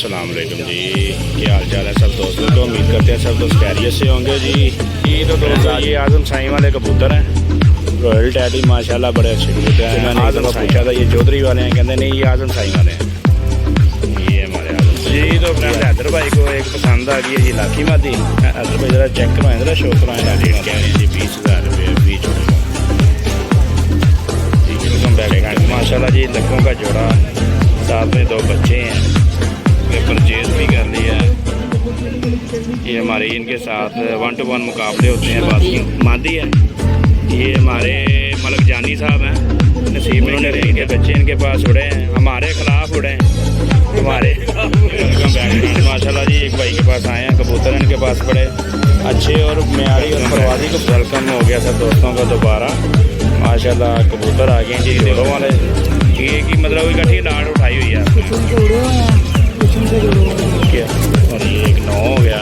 अस्सलाम वालेकुम जी, क्या हाल चाल है सब दोस्तों को। उम्मीद करते हैं सब दोस्त खैरियत से होंगे जी। ये तो दोस्तों ये आजम साई वाले कबूतर हैं, रॉयल टैडी माशाल्लाह बड़े अच्छे कबूतर हैं। मैंने आजम पूछा था ये चौधरी वाले हैं, कहते नहीं ये आजम साई वाले हैं। ये हमारे आजम जी। तो फ्रेंड हैदर भाई को एक पसंद आ गई है जी लाखी मादी। हैदर भाई ज़रा चेक करवाएं, ज़रा शो करवाएं। रेट कह रहे हैं जी 20,000 रुपये 20 जोड़े का। माशाल्लाह जी लखों का जोड़ा, साथ में 2 बच्चे हैं, परचेज भी कर लिया है। ये हमारे इनके साथ 1 to 1 मुकाबले होते हैं। बाकी मादी है ये हमारे मलक जानी साहब हैं, नसीब में इनके बच्चे इनके पास उड़े हैं, हमारे खिलाफ उड़े हैं हमारे। माशाल्लाह जी एक भाई के पास आए हैं, कबूतर इनके पास बड़े अच्छे और म्यारी और परवाजी को वेलकम हो गया सब दोस्तों का दोबारा। माशाल्लाह कबूतर आ गए जी दोनों वाले। ये कि मतलब इकट्ठी लाड़ उठाई हुई है क्या। और ये एक 9 हो गया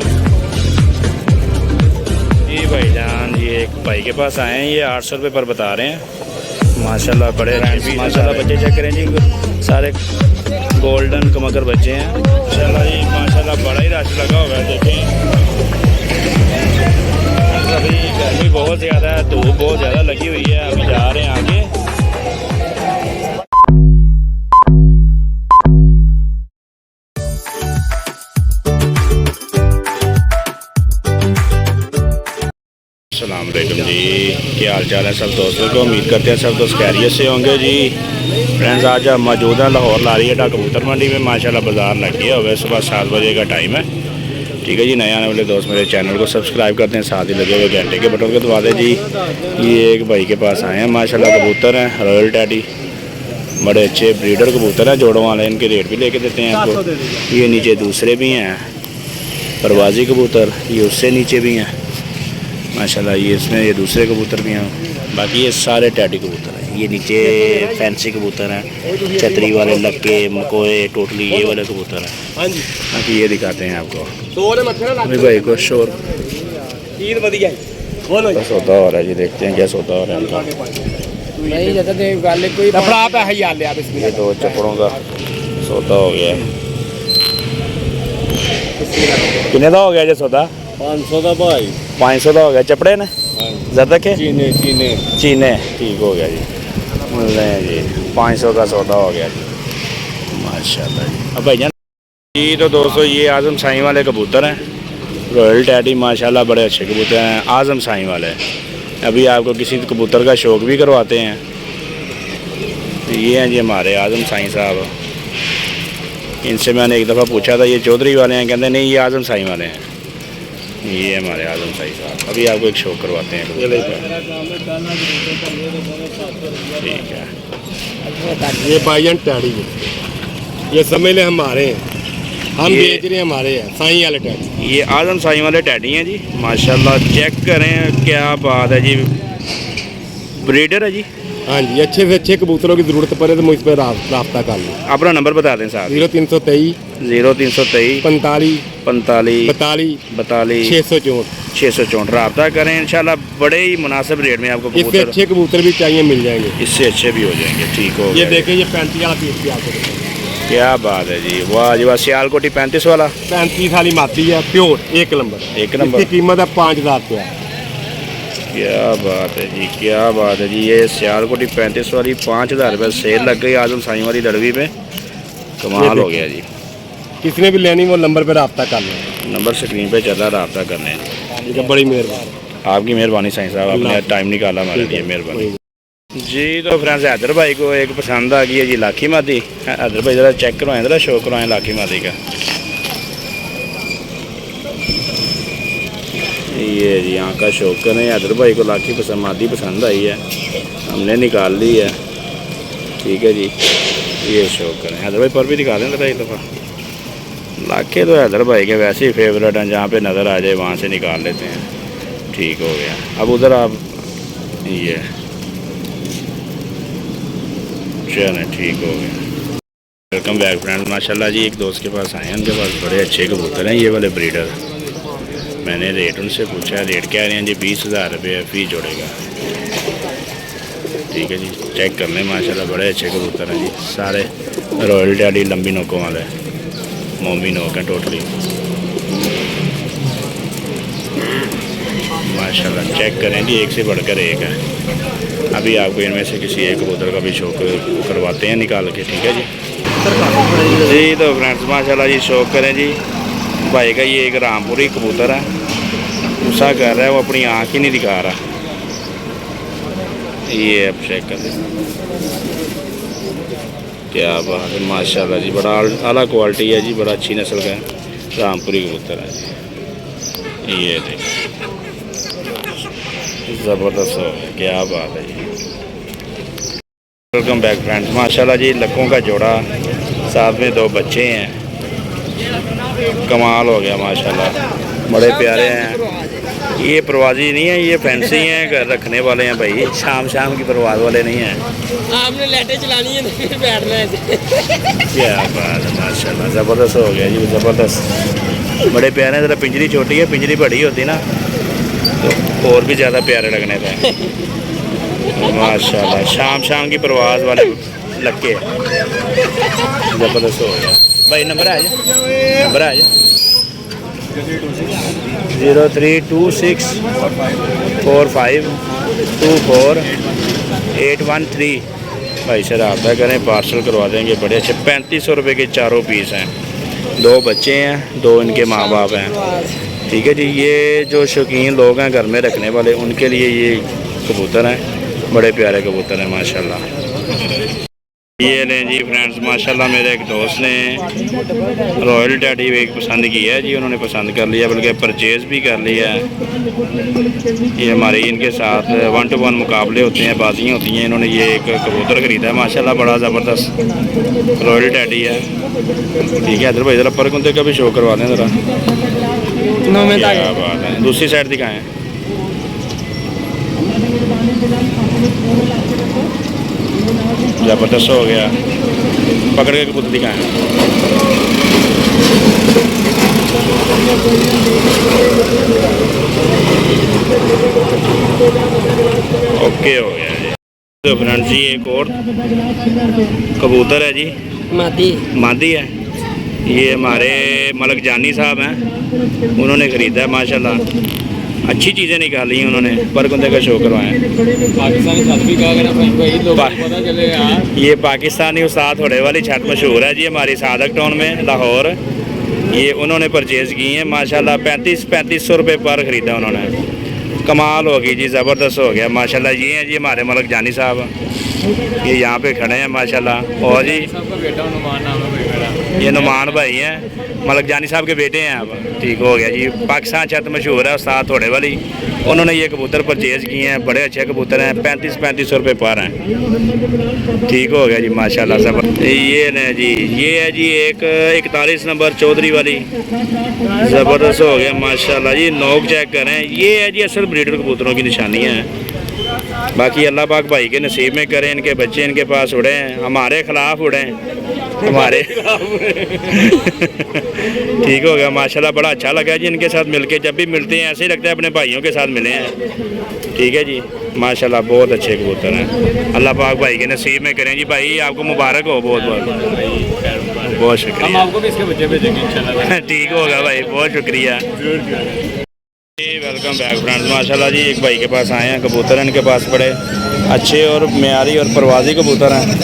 ये भाईजान। ये एक भाई के पास आए हैं, ये 800 रुपये पर बता रहे हैं। माशाल्लाह बड़े माशाल्लाह बच्चे चेक करें जी, सारे गोल्डन कमकर बच्चे हैं माशाल्लाह जी। माशाल्लाह बड़ा ही रश लगा हुआ है। देखें अभी गर्मी बहुत ज़्यादा है, धूप बहुत ज़्यादा लगी हुई है। अभी जा रहे हैं आगे। अस्सलाम वालेकुम जी, क्या हाल चाल है सब दोस्तों को। उम्मीद करते हैं सब दोस्त खैरियत से होंगे जी। फ्रेंड्स आज हम मौजूद हैं लाहौर लारियाडा कबूतर मंडी में। माशाल्लाह बाज़ार लग गया हुआ है, सुबह 7 बजे का टाइम है। ठीक है जी, नए आने वाले दोस्त मेरे चैनल को सब्सक्राइब करते हैं, साथ ही लगे हुए घंटे के बटन को दबा दें जी। ये एक भाई के पास आए हैं, माशाल्लाह कबूतर हैं रॉयल टैडी, बड़े अच्छे ब्रीडर कबूतर हैं जोड़ों वाले। इनके रेट भी लेके देते हैं आपको। ये नीचे दूसरे भी हैं परवाजी कबूतर, ये उससे नीचे भी हैं माशाल्लाह। ये इसमें ये दूसरे कबूतर भी हैं, बाकी ये सारे टैडी कबूतर हैं। ये नीचे फैंसी कबूतर हैं, छतरी वाले, लक्के, मकोए, टोटली ये वाले कबूतर हैं। बाकी ये दिखाते हैं आपको मेरे भाई को। शोर सौदा हो रहा है जी, देखते हैं क्या सौदा हो रहा है इनका। ये 2 चपड़ों का सौदा हो गया। कितने का हो गया जी सौदा? 500 का भाई, 500 का हो गया। चपड़े ने ज़्यादा के चीने ठीक हो गया जी। नहीं जी 500 का सौदा हो गया जी माशाल्लाह जी। अब भाईजान जी तो दोस्तों ये आजम साई वाले कबूतर हैं, रॉयल टैडी माशाल्लाह बड़े अच्छे कबूतर हैं आजम साई वाले। अभी आपको किसी कबूतर का शौक़ भी करवाते हैं। ये हैं जी हमारे आजम साई साहब। इनसे मैंने एक दफ़ा पूछा था ये चौधरी वाले हैं, कहते नहीं ये आजम साई वाले हैं। ये हमारे आजम साई साहब। अभी आपको एक शो करवाते हैं ठीक है। ये भाईजान टैडी ये समझ ले हमारे हैं, हम बेच रहे हैं, हमारे हैं साई वाले टैडी। ये आजम साई वाले टैडी हैं जी माशाल्लाह। चेक करें क्या बात है जी, ब्रीडर है जी। हाँ जी, अच्छे से अच्छे कबूतरों की ज़रूरत पड़े तो मुझ पर रब्ता कर लें। अपना नंबर बता दें साहब। 0323 0323 45 45 42 664 664 रब्ता करें इंशाल्लाह। बड़े ही मुनासिब रेट में आपको इससे अच्छे कबूतर भी चाहिए मिल जाएंगे, इससे अच्छे भी हो जाएंगे। ठीक हो ये देखें ये 35 वाला पीस भी आपको देखें। क्या बात है जी, वाह जी वाह। सियालकोटी 35 वाला 35 वाली माती है प्योर, एक नंबर। नंबर इसकी कीमत है 5000 रुपया। क्या बात है जी, क्या बात है जी। ये सियालकोटी 35 वाली 5000 रुपये सेल लग गई आजम साई वाली लड़वी पे। कमाल हो गया जी। किसने भी लेनी वो नंबर पर रब्ता कर लें, नंबर स्क्रीन पे चल रहा, रब्ता करने। ठीक है, बड़ी मेहरबानी। आपकी मेहरबानी साईं साहब, आपने टाइम निकाला हमारे लिए, मेहरबानी जी। तो फ्रेंड्स हैदर भाई को एक पसंद आ गई है जी लाखी मादी। हैदर भाई ज़रा चेक करवाएं, ज़रा शो करवाएं लाखी मादी का। ये जी यहाँ का शौक करें। हैदर भाई को लाखी पसंद मादी पसंद आई है, हमने निकाल ली है। ठीक है जी, ये शौक करें। हैदर भाई पर भी दिखा दें ज़रा एक दफ़ा। लाखे तो हैदर भाई के वैसे ही फेवरेट हैं, जहाँ पे नज़र आ जाए वहाँ से निकाल लेते हैं। ठीक हो गया। अब उधर आप ये चलें, ठीक हो गया। Welcome back friend. माशाल्लाह जी एक दोस्त के पास आए हैं, उनके पास बड़े अच्छे कबूतर हैं ये वाले ब्रीडर। मैंने रेट उनसे पूछा, रेट कह रहे हैं जी 20,000 रुपये फ़ी जोड़ेगा। ठीक है जी, चेक कर लें। माशाल्लाह बड़े अच्छे कबूतर हैं जी, सारे रॉयल टैडी लंबी नोकों वाले। मोमी नोक है टोटली माशाल्लाह। चेक करें जी, एक से बढ़कर एक है। अभी आपको इनमें से किसी एक कबूतर का भी शौक करवाते हैं निकाल के, ठीक है जी। जी तो फ्रेंड्स माशाल्लाह जी, शौक करें जी। भाई का ये एक रामपुरी कबूतर है, गुस्सा कर रहा है, वो अपनी आँख ही नहीं दिखा रहा। ये अब चेक कर दें, क्या बात है माशाल्लाह जी, बड़ा आला क्वालिटी है जी, बड़ा अच्छी नस्ल का है रामपुरी कबूतर है जी। ये देखिए ज़बरदस्त हो गया, क्या बात है जी। वेलकम बैक फ्रेंड्स माशाल्लाह जी, लक्कों का जोड़ा, साथ में 2 बच्चे हैं, कमाल हो गया माशाल्लाह, बड़े प्यारे हैं। ये प्रवासी नहीं है, ये फैंसी हैं, घर रखने वाले हैं भाई, शाम शाम की प्रवास वाले नहीं हैं। आपने लाइटें चलानी है तो फिर बैठना है। क्या बात है माशाल्लाह, ज़बरदस्त हो गया जी, ज़बरदस्त, बड़े प्यारे हैं। ज़रा पिंजरी छोटी है, पिंजरी बड़ी होती ना तो और भी ज़्यादा प्यारे लगने थे माशाल्लाह। शाम शाम की प्रवास वाले लक्के ज़बरदस्त हो गया भाई। नंबर आ जाए, नंबर आ जाए 03264524 भाई से रब्ता करें, पार्सल करवा देंगे। बड़े अच्छे 3500 रुपये के चारों पीस हैं। 2 बच्चे हैं, 2 इनके माँ बाप हैं, ठीक है जी। ये जो शौकीन लोग हैं घर में रखने वाले, उनके लिए ये कबूतर हैं, बड़े प्यारे कबूतर हैं माशाल्लाह। ये लें जी फ्रेंड्स माशाल्लाह, मेरे एक दोस्त ने रॉयल टैडी एक पसंद किया है जी, उन्होंने पसंद कर लिया, बल्कि परचेज़ भी कर लिया है। ये हमारे इनके साथ 1 to 1 मुकाबले होते हैं, बाजियाँ होती हैं। इन्होंने ये एक कबूतर ख़रीदा है माशाल्लाह, बड़ा ज़बरदस्त रॉयल टैडी है, ठीक है। इधर भाई ज़रा पर कुंते का भी शो करवा दें ज़रा, क्या बात है। दूसरी साइड दिखाएँ, ज़बरदस्त हो गया, पकड़ के कबूतर दिखाएँ। ओके हो गया जी। तो फ्रेंड्स जी, एक और कबूतर है जी, मादी है। ये हमारे मलक जानी साहब हैं, उन्होंने ख़रीदा है माशाल्लाह, अच्छी चीज़ें निकाली हैं उन्होंने, पर कुंदे का शो करवाएं। पाकिस्तानी छत भी कहा करना भाई, लोगों को पता चले यार। ये पाकिस्तानी उस्ताद होने वाली छत मशहूर है जी हमारी सादक टाउन में, लाहौर। ये उन्होंने परचेज़ की हैं माशाल्लाह, 3500 रुपये पर ख़रीदा उन्होंने, कमाल हो गई जी, ज़बरदस्त हो गया माशाल्लाह। ये हैं जी हमारे मलक जानी साहब, ये यहाँ पे खड़े हैं माशाल्लाह। और जी ये नुमान भाई हैं, मलक जानी साहब के बेटे हैं आप, ठीक हो गया जी। पाकिस्तान छत मशहूर है उस्ताद थोड़े वाली, उन्होंने ये कबूतर परचेज़ किए हैं, बड़े अच्छे कबूतर हैं, 3500 रुपये पर हैं, ठीक हो गया जी माशाल्लाह सब। ये ने जी, ये है जी एक 41 नंबर चौधरी वाली, ज़बरदस्त हो गया माशाल्लाह जी। नोक चेक करें, ये है जी असल ब्रीडर कबूतरों की निशानियाँ हैं। बाकी अल्लाह पाक भाई के नसीब में करें, इनके बच्चे इनके पास उड़े हैं, हमारे ख़िलाफ़ उड़े हैं, हमारे ठीक हो गया माशाल्लाह, बड़ा अच्छा लगा जी इनके साथ मिलके। जब भी मिलते हैं ऐसे ही लगता है अपने भाइयों के साथ मिले हैं, ठीक है जी माशाल्लाह। बहुत अच्छे कबूतर हैं, अल्लाह पाक भाई के नसीब में करें जी। भाई आपको मुबारक हो, बहुत बहुत बहुत शुक्रिया। हम आपको भी इसके बच्चे भेजेंगे इंशाल्लाह। ठीक होगा भाई, बहुत शुक्रिया। वेलकम बैक फ्रेंड्स माशाल्लाह जी, एक भाई के पास आए हैं, कबूतर इनके पास बड़े अच्छे और मेयारी और परवाजी कबूतर हैं,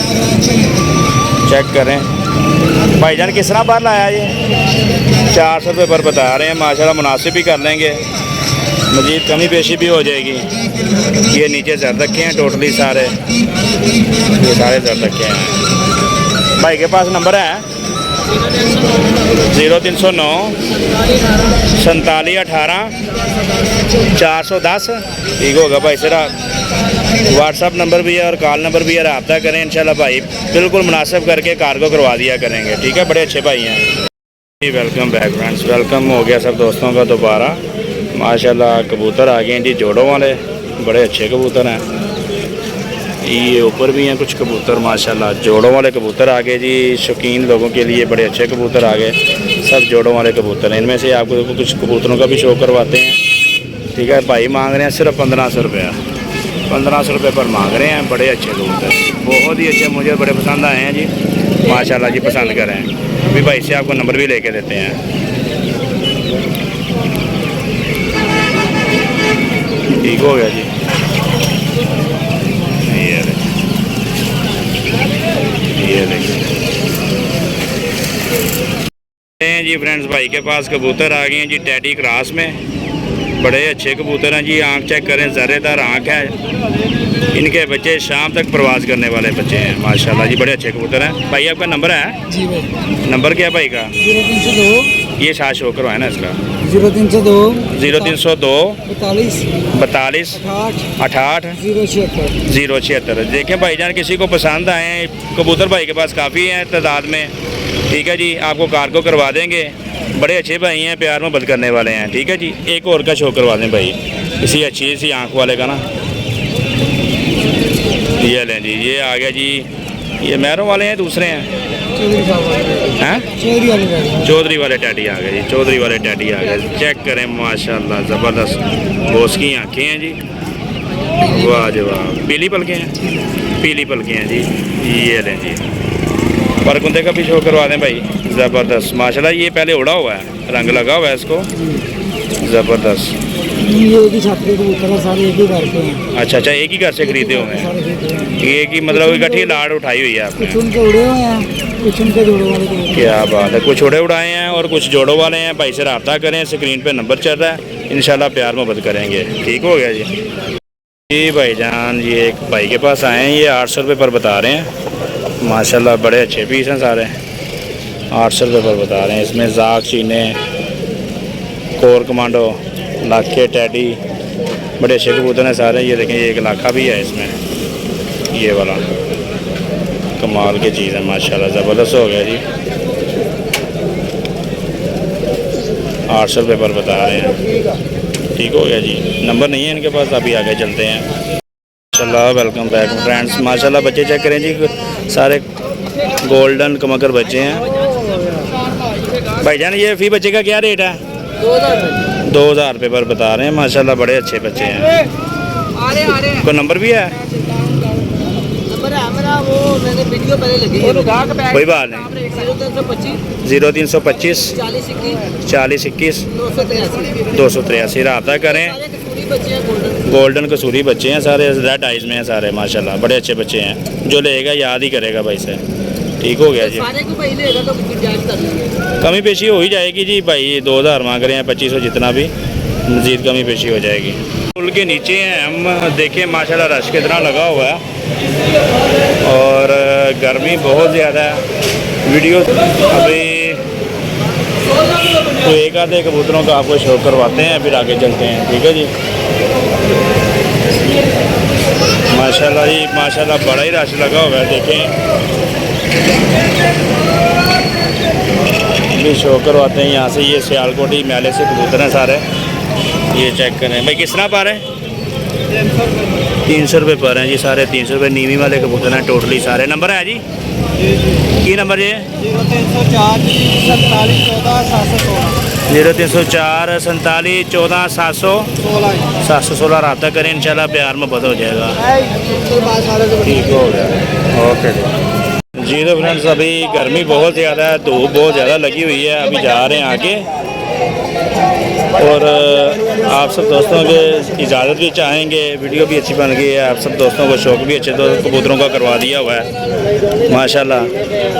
चेक करें। भाईजान किस तरह बाहर लाया ये? 400 रुपये पर बता रहे हैं माशाल्लाह, मुनासिब भी कर लेंगे, मज़ीद कमी पेशी भी हो जाएगी। ये नीचे जर रखे हैं टोटली सारे, ये सारे जर रखे हैं। भाई के पास नंबर है 0309 47 18 410, ठीक होगा भाई सर। व्हाट्सअप नंबर भी है और कॉल नंबर भी है, रब्ता करें इंशाल्लाह भाई, बिल्कुल मुनासिब करके कार्गो करवा दिया करेंगे, ठीक है। बड़े अच्छे भाई हैं जी। वेलकम बैक फ्रेंड्स, वेलकम हो गया सब दोस्तों का दोबारा माशाल्लाह। कबूतर आ गए हैं जी जोड़ों वाले, बड़े अच्छे कबूतर हैं। ये ऊपर भी हैं कुछ कबूतर माशाल्लाह, जोड़ों वाले कबूतर आ गए जी, शौकीन लोगों के लिए बड़े अच्छे कबूतर आ गए, सब जोड़ों वाले कबूतर हैं। इनमें से आपको कुछ कबूतरों का भी शो करवाते हैं, ठीक है। भाई मांग रहे हैं सिर्फ 1500 रुपया, 1500 रुपये पर मांग रहे हैं, बड़े अच्छे कबूतर, बहुत ही अच्छे, मुझे बड़े पसंद आए हैं जी माशाल्लाह जी, पसंद करें। अभी भाई से आपको नंबर भी लेके देते हैं। ठीक हो गया जी। ये देखिए जी फ्रेंड्स, भाई के पास कबूतर आ गए हैं जी टैडी क्रॉस में। बड़े अच्छे कबूतर हैं जी, आंख चेक करें, ज़रेदार आंख है। इनके बच्चे शाम तक प्रवास करने वाले बच्चे हैं माशाल्लाह जी, बड़े अच्छे कबूतर हैं। भाई आपका नंबर है? जी भाई। नंबर क्या है भाई का? 0302 ये साथ शो करवाए ना इसका। 0302 0302 42 42 68 68 076। 076। देखें भाईजान, किसी को पसंद आए कबूतर भाई के पास काफ़ी हैं तादाद में। ठीक है जी, आपको कार्गो करवा देंगे। बड़े अच्छे भाई हैं, प्यार मोहब्बत करने वाले हैं। ठीक है जी, एक और का शो करवा दें भाई, किसी अच्छी सी आंख वाले का ना। ये लें जी, ये आ गया जी। ये मैरों वाले हैं दूसरे हैं? हैं चौधरी वाले भाई। चौधरी वाले टैडी आ गए जी, चौधरी वाले टैडी आ गए। चेक करें माशाल्लाह, ज़बरदस्त बोस की आँखें हैं जी। वाह जी वाह, पीली पलकें हैं, पीली पलकें हैं जी। ये लें जी, पर कुंदे का भी शो करवा दें भाई। ज़बरदस्त माशाल्लाह, ये पहले उड़ा हुआ है, रंग लगा हुआ है इसको। ज़बरदस्त। ये एक ही छात्र कबूतर है, सारे एक ही घर के हैं। अच्छा अच्छा, एक ही घर से खरीदे हुए हैं? सारे खरीदे हैं। ये कि मतलब इकट्ठी लाड़ उठाई हुई है आपने? कुछ उनके उड़े हुए हैं, कुछ उनके जोड़ों वाले कबूतर। क्या बात है, कुछ उड़े उड़ाए हैं और कुछ जोड़ों वाले हैं। भाई से रब्ता करें, स्क्रीन पे नंबर चल रहा है, इंशाल्लाह प्यार मोहब्बत करेंगे। ठीक हो गया जी। जी भाईजान, ये एक भाई के पास आए हैं, ये 800 रुपये पर बता रहे हैं माशाल्लाह। बड़े अच्छे पीस हैं सारे, 800 रुपये पर बता रहे हैं। इसमें जाक, चीने, कोर कमांडो, लाखे, टैडी, बड़े अच्छे कबूतर हैं सारे। ये देखें, ये एक लाखा भी है इसमें, ये वाला कमाल की चीज़ है माशाल्लाह, ज़बरदस्त हो गया जी। 800 रुपये पर बता रहे हैं। ठीक हो गया जी। नंबर नहीं है इनके पास, अभी आगे चलते हैं माशाल्लाह। Welcome back friends. माशाल्लाह बच्चे चेक करें जी, सारे गोल्डन कमकर बच्चे हैं। भाईजान, ये फी बच्चे का क्या रेट है? 2000 रुपये पर बता रहे हैं माशाल्लाह, बड़े अच्छे बच्चे हैं। कोई नंबर भी है? मैंने वीडियो पहले लगी। कोई बात नहीं। 0325 40 21 283 रब्ता करें। गोल्डन कसूरी बच्चे हैं सारे, रेड आइज में हैं सारे माशाल्लाह, बड़े अच्छे बच्चे हैं। जो लेगा याद ही करेगा भाई से। ठीक हो गया जी। कमी पेशी हो ही जाएगी जी भाई, 2000 मांग रहे हैं, 2500 जितना भी, मज़ीद कमी पेशी हो जाएगी। पुल के नीचे हैं हम, देखें माशाल्लाह रश कितना लगा हुआ है और गर्मी बहुत ज़्यादा है। वीडियो अभी तो एक आधे कबूतरों का आपको शो करवाते हैं, फिर आगे चलते हैं। ठीक है जी। माशाल्लाह जी माशाल्लाह, बड़ा ही रश लगा हुआ है। देखें, भी शो करवाते हैं यहाँ से। ये सियालकोटी मेले से कबूतर हैं सारे, ये चेक करें भाई। किस तरह पर है? 300 रुपये पर हैं जी सारे, 300 रुपये। नीवी वाले कबूतर हैं टोटली सारे। नंबर है जी? की नंबर जी? 0304 47 14 716। 0304 47 14 716 रब्ता करें, इंशाल्लाह प्यार में बदल हो जाएगा। ठीक हो गया, ओके जी। तो फ्रेंड्स, अभी गर्मी बहुत ज़्यादा है, धूप बहुत ज़्यादा लगी हुई है। अभी जा रहे हैं आगे और आप सब दोस्तों के इजाज़त भी चाहेंगे। वीडियो भी अच्छी बन गई है, आप सब दोस्तों को शौक़ भी अच्छे तो कबूतरों का करवा दिया हुआ है माशाल्लाह।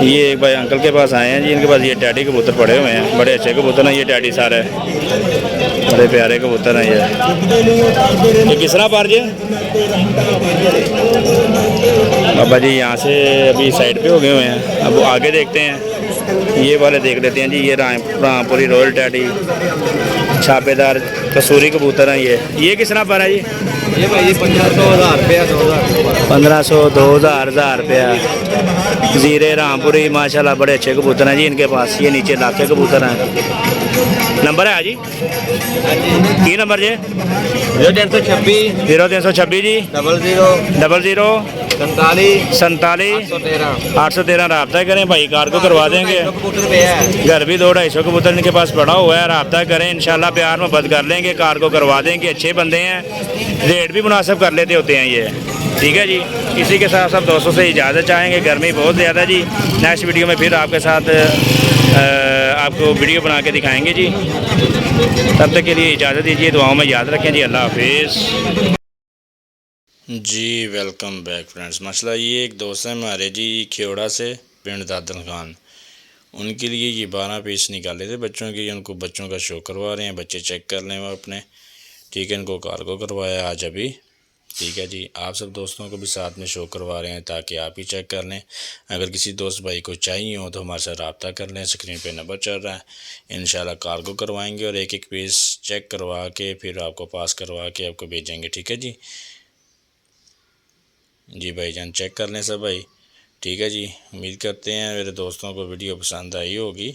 ये एक भाई अंकल के पास आए हैं जी, इनके पास ये टैडी कबूतर पड़े हुए हैं, बड़े अच्छे कबूतर हैं ये टैडी सारे, बड़े प्यारे कबूतर हैं ये किस तरह पर जी? बाबा जी यहाँ से अभी साइड पे हो गए हुए हैं, अब आगे देखते हैं। ये वाले देख लेते हैं जी, ये रामपुरी रॉयल टैडी, छापेदार कसूरी कबूतर हैं ये किस तरह पर है जी? ये भाई 1500 1000 रुपया 2000 1500 2000 1000 रुपया। जीरे रामपुरी माशाल्लाह, बड़े अच्छे कबूतर हैं जी इनके पास। ये नीचे लाखे कबूतर हैं। नंबर है जी? की नंबर जी? 0326 0326 जी 00 47 813 रब्ता करें भाई, कार को करवा देंगे। घर भी 200-250 कबूतर इनके पास पड़ा हुआ है, रब्ता करें, इंशाल्लाह प्यार में बद कर लेंगे, कार को करवा देंगे। अच्छे बंदे हैं, रेट भी मुनासिब कर लेते होते हैं ये। ठीक है जी। इसी के साथ सब दोस्तों से इजाज़त चाहेंगे, गर्मी बहुत ज़्यादा जी। नेक्स्ट वीडियो में फिर आपके साथ आपको वीडियो बना के दिखाएंगे जी। तब तक के लिए इजाज़त दीजिए, दुआओं में याद रखें जी। अल्लाह हाफिज़ जी। Welcome back friends. मसला ये एक दोस्त है हमारे जी खेवड़ा से, पिंड दादन खान। उनके लिए ये 12 पीस निकाले थे बच्चों के। उनको बच्चों का शो करवा रहे हैं, बच्चे चेक कर लें वो अपने। ठीक है, इनको कार्गो करवाया आज अभी। ठीक है जी, आप सब दोस्तों को भी साथ में शो करवा रहे हैं ताकि आप ही चेक कर लें। अगर किसी दोस्त भाई को चाहिए हो तो हमारे साथ रब्ता कर लें, स्क्रीन पे नंबर चल रहा है। इंशाल्लाह कार्गो करवाएंगे और एक एक पीस चेक करवा के फिर आपको पास करवा के आपको भेजेंगे। ठीक है जी। जी भाईजान चेक कर लें सब भाई। ठीक है जी, उम्मीद करते हैं मेरे दोस्तों को वीडियो पसंद आई होगी।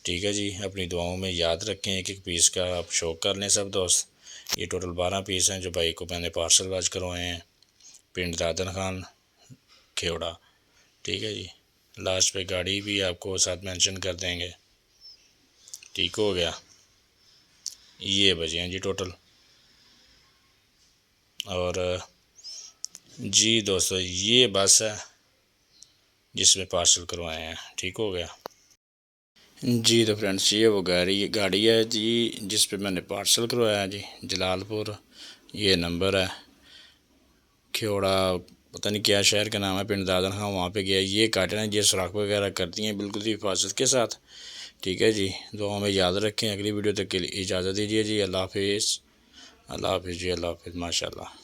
ठीक है जी, अपनी दुआओं में याद रखें। एक एक पीस का आप शौक कर लें सब दोस्त। ये टोटल 12 पीस हैं जो भाई को मैंने पार्सल आज करवाए हैं, पिंड दादन खान खेवड़ा। ठीक है जी, लास्ट पे गाड़ी भी आपको साथ मेंशन कर देंगे। ठीक हो गया, ये बजे हैं जी टोटल। और जी दोस्तों ये बस है जिसमें पार्सल करवाए हैं। ठीक हो गया जी। तो फ्रेंड्स ये वो गाड़ी है जी जिस पे मैंने पार्सल करवाया जी, जलालपुर। ये नंबर है, खेवड़ा पता नहीं क्या शहर का नाम है, पिंड दादन खां, वहाँ पे गया। ये काटना है, ये सुराख वगैरह करती हैं बिल्कुल ही हिफाजत के साथ। ठीक है जी, दुआ में याद रखें। अगली वीडियो तक के लिए इजाज़त दीजिए जी। अल्लाह हाफिज़। अल्लाह हाफिज़ जी, अल्लाह हाफिज़। माशाल्लाह।